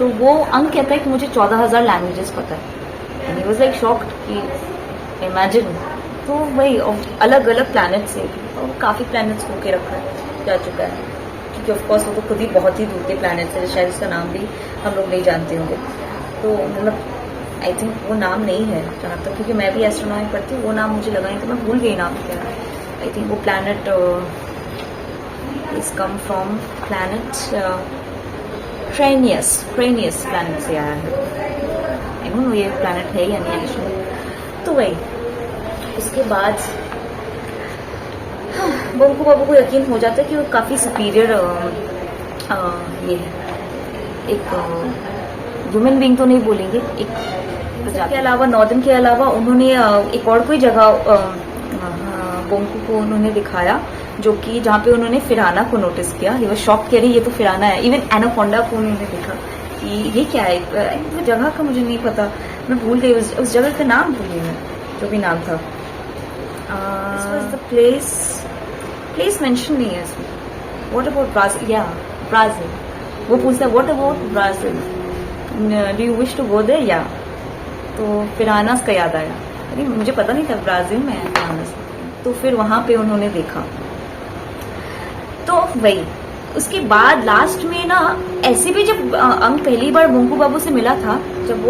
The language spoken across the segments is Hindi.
तो वो अंक कहता है कि मुझे 14,000 लैंग्वेजेस पता है। And he was like shocked कि इमेजिन। तो वही अलग अलग प्लैनेट से और काफ़ी प्लैनेट्स होके रखा है जा चुका है, क्योंकि ऑफकोर्स वो तो खुद ही बहुत ही दूर के प्लैनेट्स है, शायद उसका नाम भी हम लोग नहीं जानते होंगे। तो मतलब आई थिंक वो नाम नहीं है जहाँ तक, क्योंकि मैं भी एस्ट्रोनॉमी पढ़ती हूँ, वो नाम मुझे लगा नहीं तो मैं भूल गई नाम क्या है। आई थिंक वो planet is come from planet ट्रेनियस प्लैनेट से आया है। आई डोंट नो ये प्लैनेट है या नहीं एक्चुअली। तो वही उसके बाद बोंकू बाबू को यकीन हो जाता है कि वो काफ़ी सुपीरियर ये एक ह्यूमन बीइंग तो नहीं बोलेंगे, एक के अलावा नॉर्दर्न के अलावा उन्होंने एक और कोई जगह बोंकू को उन्होंने दिखाया, जो कि जहाँ पे उन्होंने फिराना को नोटिस किया। ये वो शॉक कह रही ये तो फिराना है। इवन एनाकोंडा को उन्होंने देखा कि ये क्या है, वो जगह का मुझे नहीं पता, मैं भूल गई उस जगह का नाम भूल गई मैं, जो भी नाम था। द प्लेस मेंशन नहीं है इसमें। What about Brazil? या ब्राजील। वो पूछता है what about Brazil, do you wish to go there? या तो फिरानास का याद आया, अरे मुझे पता नहीं था ब्राजील में है फिरानास। तो फिर वहां पे उन्होंने देखा। तो वही उसके बाद लास्ट में ना, ऐसे भी जब अंक पहली बार बोंकू बाबू से मिला था, जब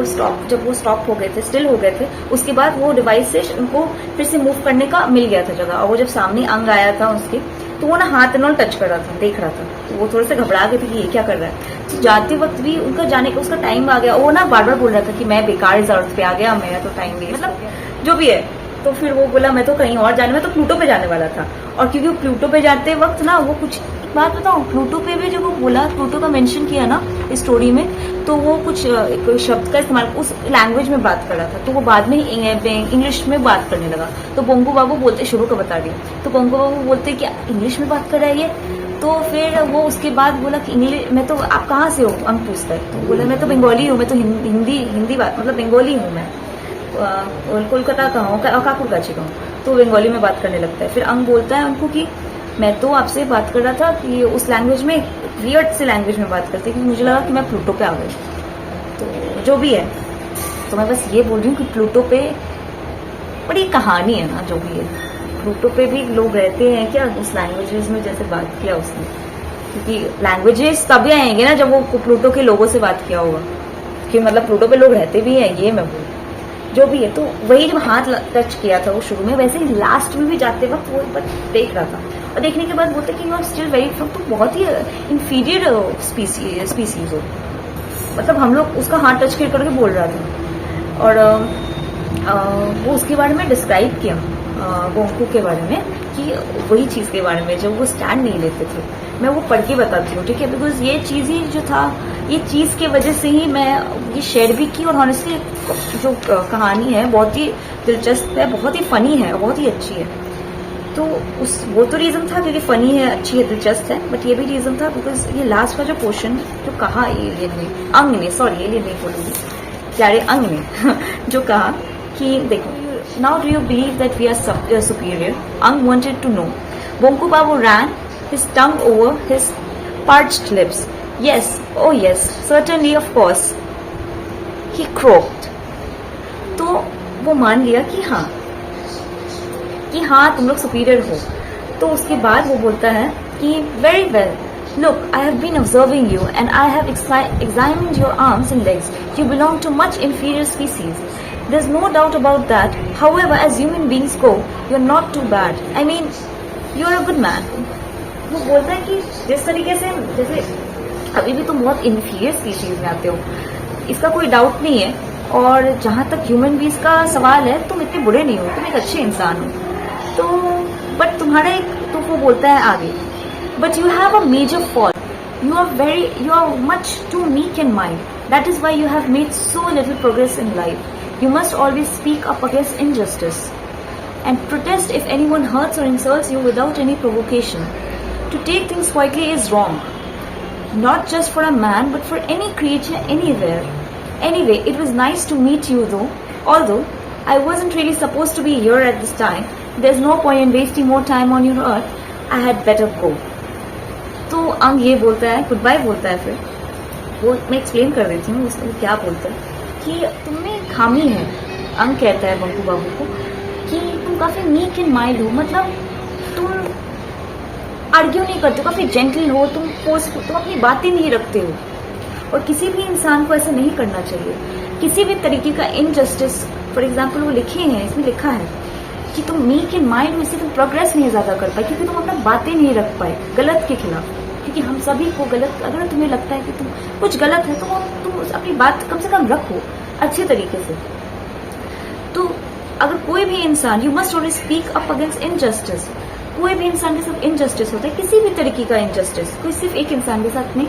वो स्टॉप हो गए थे, स्टिल हो गए थे, उसके बाद वो डिवाइस से उनको फिर से मूव करने का मिल गया था जगह। और वो जब सामने अंग आया था उसके, तो वो ना हाथ नॉल टच कर रहा था, देख रहा था। तो वो थोड़े से घबरा गए थे कि ये क्या कर रहा है। तो जाते वक्त भी उनका जाने का उसका टाइम आ गया। वो ना बार बार बोल रहा था कि मैं बेकार इस अर्थ पे आ गया, मेरा तो टाइम वेस्ट, मतलब जो भी है। तो फिर वो बोला मैं तो कहीं और जाने, मैं तो प्लूटो पे जाने वाला था। और क्योंकि वो प्लूटो पे जाते वक्त ना, वो कुछ बात बताऊं, प्लूटो पे भी जब वो बोला, प्लूटो का मेंशन किया ना इस स्टोरी में, तो वो कुछ एक शब्द का इस्तेमाल उस लैंग्वेज में बात कर रहा था। तो वो बाद में इंग्लिश में बात करने लगा। तो बोंकू बाबू बोलते, शुरू का बता दिया, तो बोंकू बाबू बोलते कि इंग्लिश में बात कर रहा है ये। तो फिर वो उसके बाद बोला कि इंग्लिश में, तो आप कहाँ से हो, अंक पूछता है। तो बोला मैं तो बंगाली हूँ, मैं तो हिंदी बात, मतलब बंगाली हूँ मैं, कोलकाता का हूँ, काकुरगाची का हूँ। तो बंगाली में बात करने लगता है। फिर अंक बोलता है उनको कि मैं तो आपसे बात कर रहा था कि उस लैंग्वेज में, वियर्ड से लैंग्वेज में बात करते, क्योंकि मुझे लगा कि मैं प्लूटो पे आ गई। तो जो भी है, तो मैं बस ये बोल रही हूँ कि प्लूटो पे बड़ी कहानी है ना, जो भी है। प्लूटो पे भी लोग रहते हैं क्या उस लैंग्वेजेस में, जैसे बात किया उसने, क्योंकि लैंग्वेजेस तभी आएंगे ना जब वो प्लूटो के लोगों से बात किया होगा, कि मतलब प्लूटो पे लोग रहते भी हैं, ये मैं बोल, जो भी है। तो वही जब हाथ टच किया था वो शुरू में, वैसे ही लास्ट में भी जाते वक्त वो एक बार देख रहा था। और देखने के बाद बोलते कि यू आर स्टिल वेरी, तो बहुत ही इंफीरियर स्पीसीज हो, मतलब हम लोग उसका हाथ टच करके बोल रहा था। और वो उसके बारे में डिस्क्राइब किया, बोंकू के बारे में, कि वही चीज के बारे में जब वो स्टैंड नहीं लेते थे। मैं वो पढ़ के बताती हूँ, ठीक है, बिकॉज ये चीज ही जो था, ये चीज के वजह से ही मैं ये शेयर भी की। और ऑनेस्टली जो कहानी है बहुत ही दिलचस्प है, बहुत ही फनी है, बहुत ही अच्छी है। तो वो तो रीजन था क्योंकि फनी है, अच्छी है, दिलचस्प है, बट ये भी रीजन था बिकॉज ये लास्ट का जो पोर्शन जो कहा एलियन ने, अंग ने, सॉरी एलियन नहीं बोलूंगी, प्यारे अंग ने जो कहा कि देखो, now do you believe that we are superior? Ang wanted to know. Bonku Babu ran his tongue over his parched lips. Yes, oh yes, certainly, of course. He croaked. तो वो मान लिया कि हाँ तुम लोग सुपीरियर हो। तो उसके बाद वो बोलता है कि very well, look, I have been observing you and I have examined your arms and legs. You belong to much inferior species. There's no doubt about that. However, as human beings go, you're not too bad. I mean, you're a good man. वो बोलता है कि जिस तरीके से, जैसे अभी भी तुम बहुत inferior species में आते हो, इसका कोई डाउट नहीं है। और जहाँ तक ह्यूमन बींग्स का सवाल है, तुम इतने बुरे नहीं हो, तुम एक अच्छे इंसान हो। तो बट तुम्हारा एक, तो वो बोलता है आगे, but you have a major fault. You are much too meek in mind. That is why you have made so little progress in life. You must always speak up against injustice and protest if anyone hurts or insults you without any provocation. To take things quietly is wrong, not just for a man but for any creature anywhere. Anyway, it was nice to meet you although I wasn't really supposed to be here at this time. There's no point in wasting more time on your earth. I had better go. तो अंग ये बोलता है, गुड बाय बोलता है फिर वो मैं एक्सप्लेन कर देती हूँ उसमें क्या बोलता है कि तुमने खामी है। अंग कहता है बंकू बाबू को कि तुम काफी मीक एंड माइल्ड हो, मतलब तुम आर्ग्यू नहीं करते हो, काफी जेंटल हो, तुम अपनी बातें नहीं रखते हो। और किसी भी इंसान को ऐसा नहीं करना चाहिए। किसी भी तरीके का इनजस्टिस, फॉर एग्जाम्पल वो लिखे हैं, इसमें लिखा है कि तुम मीक एंड माइल्ड हो, इससे तुम प्रोग्रेस नहीं ज्यादा कर पाए क्योंकि तुम अपना बातें नहीं रख पाए गलत के खिलाफ। क्योंकि हम सभी को गलत, अगर तुम्हें लगता है कि तुम कुछ गलत है तो तुम अपनी बात कम से कम रखो अच्छे तरीके से। तो अगर कोई भी इंसान, you must always speak up against injustice. कोई भी इंसान के साथ इनजस्टिस होता है, किसी भी तरीके का इनजस्टिस, कोई सिर्फ एक इंसान के साथ नहीं,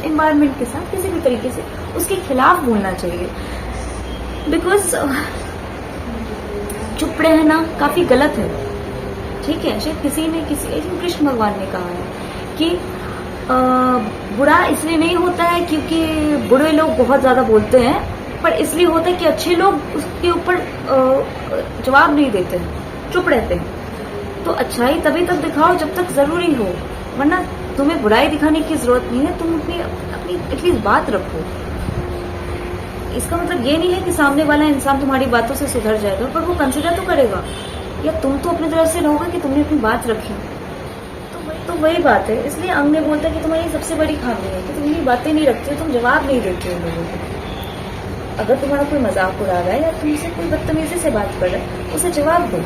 एनवायरमेंट के साथ किसी भी तरीके से उसके खिलाफ बोलना चाहिए। बिकॉज चुप रहना काफी गलत है, ठीक है। शायद किसी कृष्ण भगवान ने कहा है कि बुरा इसलिए नहीं होता है क्योंकि बुरे लोग बहुत ज्यादा बोलते हैं, पर इसलिए होता है कि अच्छे लोग उसके ऊपर जवाब नहीं देते हैं, चुप रहते हैं। तो अच्छाई तभी तक दिखाओ जब तक जरूरी हो, वरना तुम्हें बुराई दिखाने की जरूरत नहीं है। तुम अपनी एटलीस्ट बात रखो। इसका मतलब ये नहीं है कि सामने वाला इंसान तुम्हारी बातों से सुधर जाएगा, पर वो कंसिडर तो करेगा, या तुम तो अपनी तरफ से रहोगे कि तुमने अपनी बात रखी। तो वही बात है। इसलिए अंग ने बोलता है कि तुम्हारी सबसे बड़ी खामी है कि तुम ये बातें नहीं रखते हो, तुम जवाब नहीं देते हो लोगों को। अगर तुम्हारा कोई मजाक उड़ा रहा है या तुमसे कोई बदतमीजी से बात कर रहा है, उसे जवाब दो।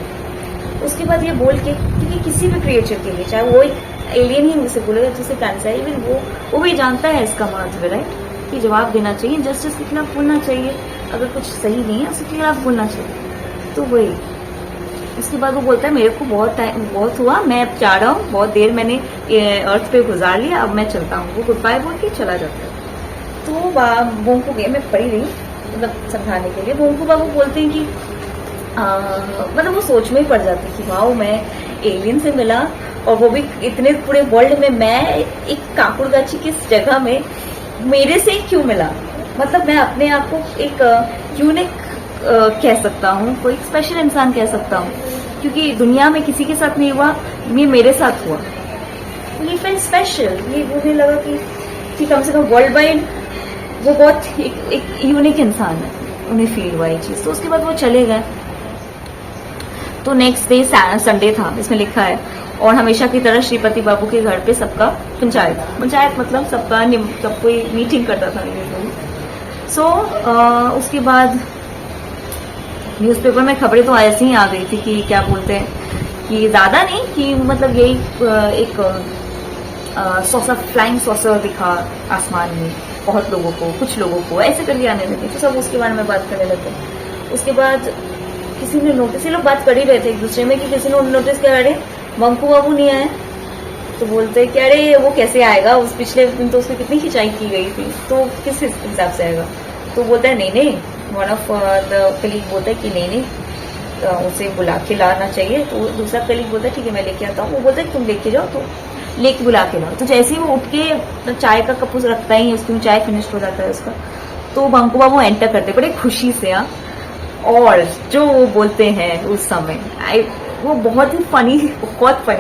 उसके बाद ये बोल के, क्योंकि किसी भी क्रिएचर के लिए, चाहे वो एक एलियन ही मुझसे बोलेगा जिससे प्लान से, इवन वो भी जानता है इसका महत्व, राइट, कि जवाब देना चाहिए, जस्टिस के खिलाफ बोलना चाहिए। अगर कुछ सही नहीं है उसके खिलाफ बोलना चाहिए। तो वही। उसके बाद वो बोलता है मेरे को बहुत हुआ, मैं अब जा रहा हूँ, बहुत देर मैंने अर्थ पे गुजार लिया, अब मैं चलता हूँ। वो गुड बाय बोल के चला जाता है। तो बोंकू गए, मैं पढ़ी रही, मतलब समझाने के लिए। बोंकू बाबू बोलते हैं कि मतलब वो सोच में ही पड़ जाती कि वाओ, मैं एलियन से मिला, और वो भी इतने पूरे वर्ल्ड में मैं एक काकुड़गाछी की जगह में मेरे से क्यों मिला। मतलब मैं अपने आप को एक यूनिक कह सकता हूँ, कोई स्पेशल इंसान कह सकता हूँ, क्योंकि दुनिया में किसी के साथ नहीं हुआ, ये मेरे साथ हुआ। ये फील स्पेशल। ये मुझे लगा कि कम से कम वर्ल्ड वाइड वो बहुत एक यूनिक इंसान है, उन्हें फील हुआ ये चीज। तो उसके बाद वो चले गए। तो नेक्स्ट डे संडे था, इसमें लिखा है, और हमेशा की तरह श्रीपति बाबू के घर पे सबका पंचायत मतलब सब कोई मीटिंग करता था। सो उसके बाद न्यूज़पेपर में खबरें तो ऐसी ही आ गई थी कि क्या बोलते हैं कि ज्यादा नहीं, कि मतलब यही एक सॉसर, फ्लाइंग सॉसर दिखा आसमान में, बहुत लोगों को, कुछ लोगों को ऐसे करके आने लगे। तो सब उसके बारे में बात करने लगे। उसके बाद किसी ने नोटिस, ये लोग बात कर ही रहे थे एक दूसरे में कि किसी ने नोटिस किया, अरे बंकू बाबू नहीं आए। तो बोलते कि अरे वो कैसे आएगा, उस पिछले दिन तो उसकी कितनी खिंचाई की गई थी, तो किस हिसाब से आएगा। तो बोलता है नहीं, वन ऑफ द कलीग बोलता है कि नहीं, तो उसे बुला के लाना चाहिए। तो दूसरा कलीग बोलता है ठीक है मैं लेके आता हूँ। वो बोलता है तुम लेके जाओ, तो लेके बुला के लाओ। तो जैसे ही वो उठ के चाय का कप रखता ही, उसकी चाय फिनिश हो जाता है उसका, तो बंकू बाबू एंटर करते बड़े खुशी से। और जो वो बोलते हैं उस समय, वो बहुत ही फनी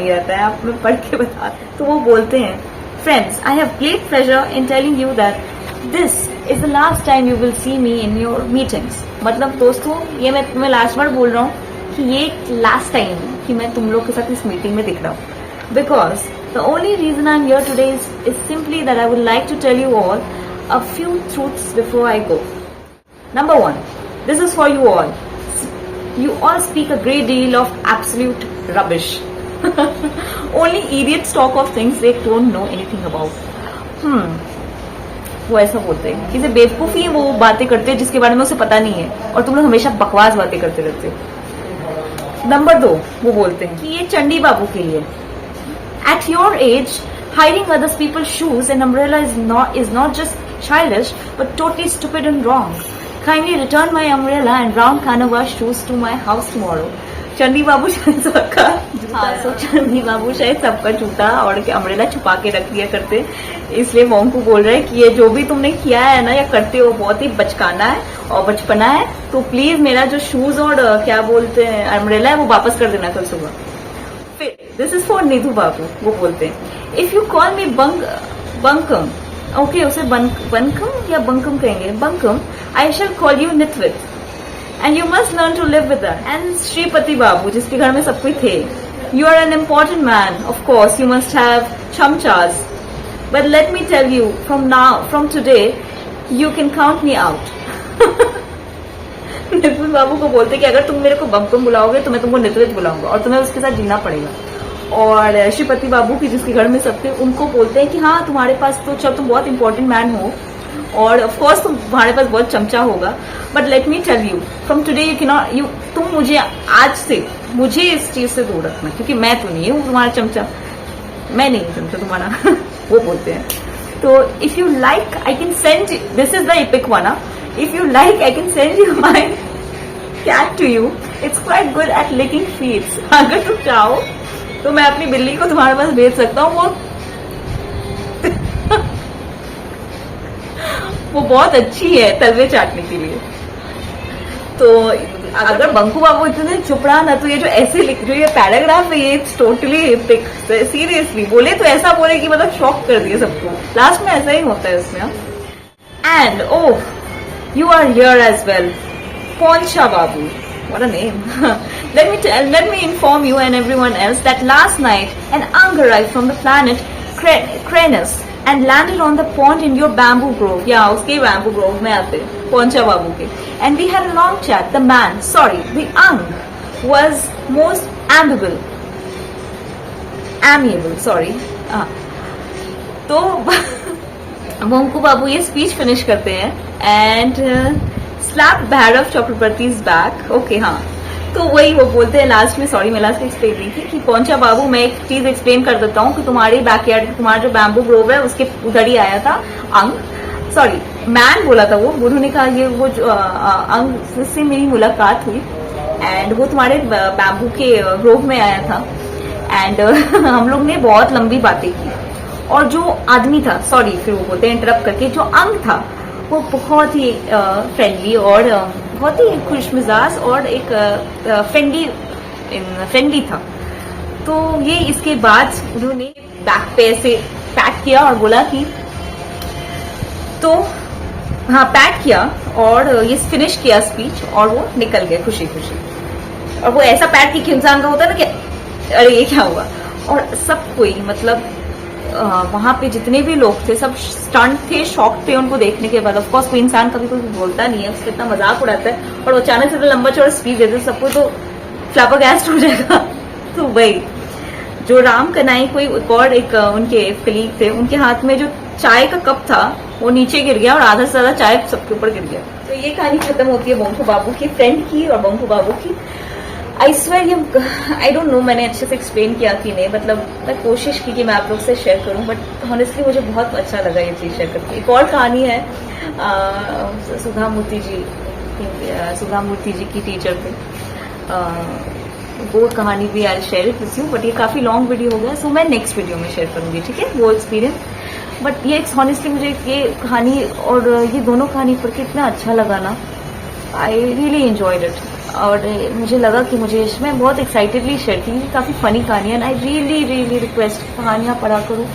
रहता है, आप मैं पढ़ के बता। तो वो बोलते हैं, friends, I have great pleasure in telling you that this is the last time you will see me in your meetings. मतलब दोस्तों, ये मैं लास्ट बार बोल रहा हूँ कि ये लास्ट टाइम कि मैं तुम लोग के साथ इस मीटिंग में दिख रहा हूँ। Because the only reason I am here today is simply that I would like to tell you all a few truths before I go. Number 1, this is for you all. You all speak a great deal of absolute rubbish. Only idiots talk of things they don't know anything about. वो ऐसा बोलते हैं, किसी बेवकूफी वो बातें करते हैं जिसके बारे में उसे पता नहीं है, और तुम लोग हमेशा बकवास बातें करते रहते हो। नंबर 2, वो बोलते हैं कि ये चंडी बाबू के लिए, at your age, hiding others people's shoes and umbrella is not just childish but totally stupid and wrong. Kindly return my umbrella and brown canvas shoes to my house tomorrow. Chandi बाबू शायद सबका जूता और अम्ब्रेला छुपा के रख दिया करते, इसलिए मोंकू बोल रहे हैं कि ये जो भी तुमने किया है ना या करते हो बहुत ही बचकाना है और बचपना है, तो प्लीज मेरा जो शूज और क्या बोलते हैं अम्ब्रेला है वो वापस कर देना कल सुबह। फिर this is for Nidhu Babu, वो बोलते हैं, if you call me Bankim okay उसे बनकम या बंकम कहेंगे, Bankim, I shall call you nitwit and you must learn to live with that. And Shripati Babu जिसके घर में सब कोई थे, you are an important man, of course you must have chamchas, but let me tell you from today you can count me out. नितवित बाबू को बोलते कि अगर तुम मेरे को बमकम बुलाओगे तो मैं तुमको नितवित बुलाऊंगा और तुम्हें उसके साथ जीना पड़ेगा। और श्रीपति बाबू की जिसके घर में सब थे उनको बोलते हैं कि हाँ तुम्हारे पास तो चल तुम बहुत इंपॉर्टेंट मैन हो और ऑफ कोर्स तुम्हारे पास बहुत चमचा होगा, but let me tell you from today you can not, you तुम मुझे आज से मुझे इस चीज से दूर रखना क्योंकि मैं तो नहीं हूँ तुम्हारा चमचा, मैं नहीं हूँ चमचा तुम्हारा। वो बोलते हैं। तो if you like I can send, this is the epic one, if you like I can send you my cat to you, it's quite good at licking feet। अगर तुम चाहो तो मैं अपनी बिल्ली को तुम्हारे पास भेज सकता हूँ, वो बहुत अच्छी है तलवे चाटने के लिए। तो अगर बंकू बाबू इतने चुप रहा ना तो ये जो ऐसे लिख, जो ये पैराग्राफ है ये टोटली एपिक, सीरियसली बोले तो ऐसा बोले कि मतलब शॉक कर दिए सबको, लास्ट में ऐसा ही होता है उसमें। And oh you are here as well, Poncha Babu, what a name। let me inform you and everyone else that last night an Ang arrived from the planet Cranus and landed on the pond in your bamboo grove। yeah, uske bamboo grove mein aate Poncha Babu ke, and we had a long chat। the Ang was most amiable, तो बंकू बाबू ये स्पीच फिनिश करते हैं and slap Bhairav Chakravarti's back. Okay हाँ, तो वही वो बोलते हैं लास्ट में, सॉरी मैं लास्ट में एक्सप्लेन की थी कि पोंचा बाबू मैं एक चीज एक्सप्लेन कर देता हूँ कि तुम्हारे बैकयार्ड, तुम्हारा जो बैम्बू ग्रोव है उसके उधर ही आया था अंग, सॉरी मैन बोला था वो, उन्होंने कहा ये वो जो अंग से मेरी मुलाकात हुई एंड वो तुम्हारे बैम्बू के ग्रोव में आया था एंड हम लोग ने बहुत लंबी बातें की और जो आदमी था, सॉरी फिर वो बोलते हैं इंटरप्ट करके, जो अंग था वो बहुत ही फ्रेंडली और बहुत ही खुशमिजाज और एक फ्रेंडली था। तो ये इसके बाद उन्होंने बैक पे ऐसे पैट किया और बोला कि तो हाँ पैट किया और ये फिनिश किया स्पीच और वो निकल गए खुशी खुशी। और वो ऐसा पैट की इंसान का होता है ना कि अरे ये क्या हुआ, और सब कोई मतलब वहां पे जितने भी लोग थे सब स्टंट थे, शॉक थे उनको देखने के बाद। ऑफकोर्स कोई इंसान कभी कोई बोलता नहीं है, उसका इतना मजाक उड़ाता है और अचानक से लंबा चौड़ा स्पीच देते सबको तो फ्लैबरगैस्ट हो जाएगा। तो वही जो राम कनाई कोई एक उनके कलीग थे, उनके हाथ में जो चाय का कप था वो नीचे गिर गया और आधा से ज्यादा चाय सबके ऊपर गिर गया। तो ये कहानी खत्म होती है बंकू बाबू की, फ्रेंड की और बंकू बाबू की। आई स्वेयर ये आई डोंट नो मैंने अच्छे से एक्सप्लेन किया कि नहीं, मतलब मैं कोशिश की कि मैं आप लोग से शेयर करूं, बट ऑनेस्टली मुझे बहुत अच्छा लगा ये चीज शेयर करके। एक और कहानी है सुधा मूर्ति जी की टीचर पे, वो कहानी भी यार शेयर विद यू, बट ये काफी लॉन्ग वीडियो हो गया, सो मैं नेक्स्ट वीडियो में शेयर करूंगी, ठीक है, वो एक्सपीरियंस। बट ये ऑनेस्टली मुझे ये कहानी और ये दोनों कहानी पढ़ के इतना अच्छा लगा ना, आई रियली एंजॉयड इट। और मुझे लगा कि मुझे इसमें बहुत एक्साइटेडली शेयर की, काफ़ी फनी कहानियाँ, आई रियली रिक्वेस्ट कहानियाँ पढ़ा करो,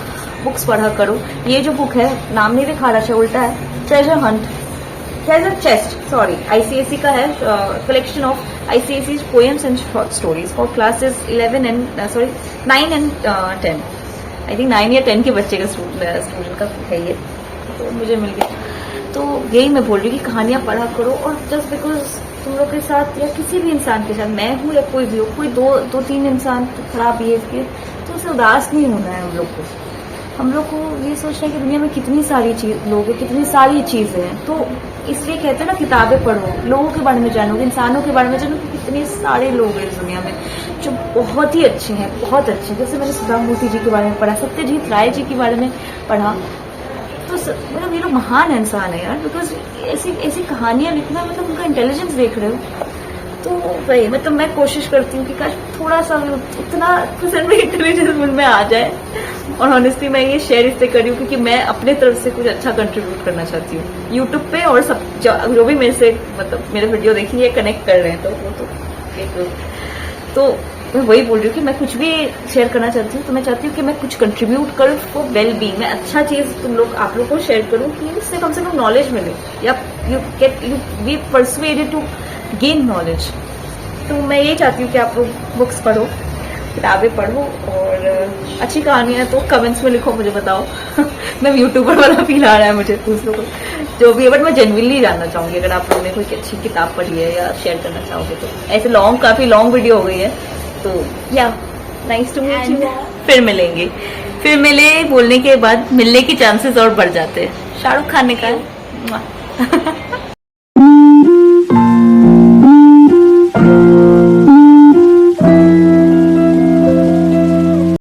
बुक्स पढ़ा करो। ये जो बुक है नाम नहीं दिखा रहा है, उल्टा है, ट्रेजर चेस्ट, सॉरी ICSE का है, collection of ICSE poems and short stories for classes 9 and 10। I think 9 या 10 के बच्चे का स्टूडेंट का है ये, तो मुझे मिल गया। तो यही मैं बोल रही हूँ कि कहानियाँ पढ़ा करो, और जस्ट बिकॉज तुम लोग के साथ या किसी भी इंसान के साथ, मैं हूँ या कोई भी हो, कोई दो तीन इंसान खराब बिहेव किए तो उससे उदास नहीं होना है। हम लोग को ये सोचना है कि दुनिया में कितनी सारी लोग हैं, कितनी सारी चीजें हैं। तो इसलिए कहते हैं ना किताबें पढ़ो, लोगों के बारे में जानो, इंसानों के बारे में जानो कि कितने सारे लोग हैं इस दुनिया में जो बहुत ही अच्छे हैं, बहुत अच्छे। जैसे मैंने सुधा मूर्ति जी के बारे में पढ़ा, सत्यजीत राय जी के बारे में पढ़ा, तो मतलब ये लोग महान इंसान है यार, बिकॉज ऐसी कहानियां लिखना, मतलब उनका इंटेलिजेंस देख रहे हो। तो वही मतलब मैं कोशिश करती हूँ कि काश थोड़ा सा उतना परसेंट में इंटेलिजेंस मुझ में आ जाए। और ऑनेस्टली मैं ये शेयर इससे कर रही हूँ क्योंकि मैं अपने तरफ से कुछ अच्छा कंट्रीब्यूट करना चाहती हूँ यूट्यूब पे, और सब जो भी मेरे से मतलब मेरे वीडियो देखिए कनेक्ट कर रहे हैं, तो वो तो तो मैं वही बोल रही हूँ कि मैं कुछ भी शेयर करना चाहती हूँ तो मैं चाहती हूँ कि मैं कुछ कंट्रीब्यूट करूँ फॉर वेल बीइंग, मैं अच्छा चीज आप लोग को शेयर करूँ कि इससे कम नॉलेज मिले, या you be persuaded to gain knowledge. तो मैं ये चाहती हूँ कि आप लोग बुक्स पढ़ो, किताबें पढ़ो, और अच्छी कहानी है तो कमेंट्स में लिखो, मुझे बताओ। मैं यूट्यूबर वाला फील आ रहा है मुझे दूसरों को जो भी है, बट मैं जेन्युइनली जानना चाहूंगी अगर आप लोगों ने कोई अच्छी किताब पढ़ी है या शेयर करना चाहोगे तो। ऐसे काफी लॉन्ग वीडियो हो गई है तो या नाइस टू मीट यू। फिर मिलेंगे, फिर बोलने के बाद मिलने के चांसेस और बढ़ जाते हैं। शाहरुख खान ने कहा